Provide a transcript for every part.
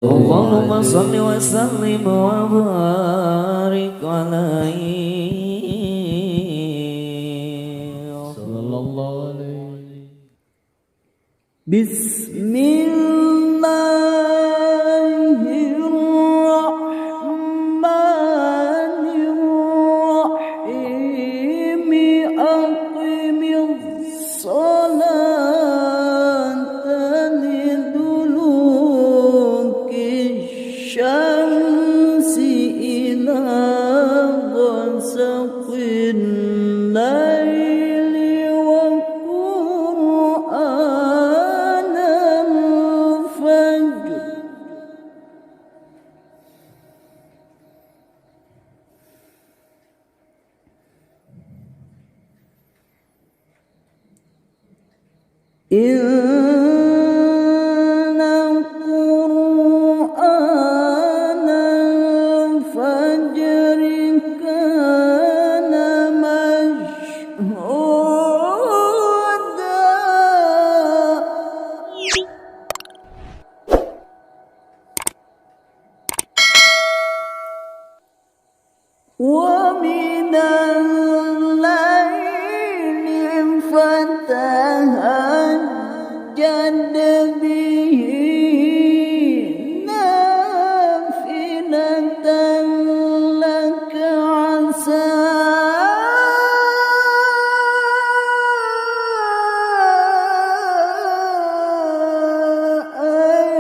Allahumma salli wa sallim wa barik alaihi sallallahu alaihi. Bismillahirrahmanirrahim. Aqimis salata liduluki syamsi ila ghasaqin laili wa qur'anal fajr. Inna qur'anal fajri kana mashhuda. Wa minal laili fatahajjad bihi nafilatan laka asa an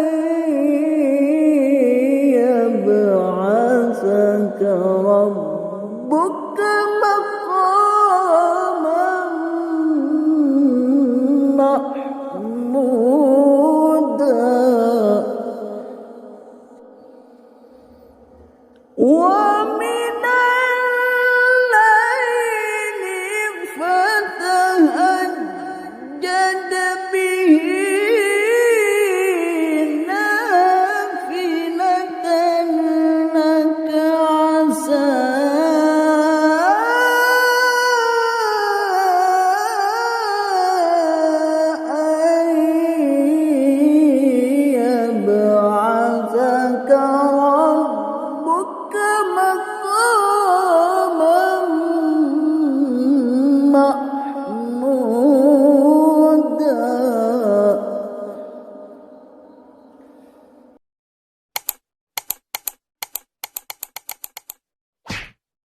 yab'athaka rabbuka maqaman mahmuda.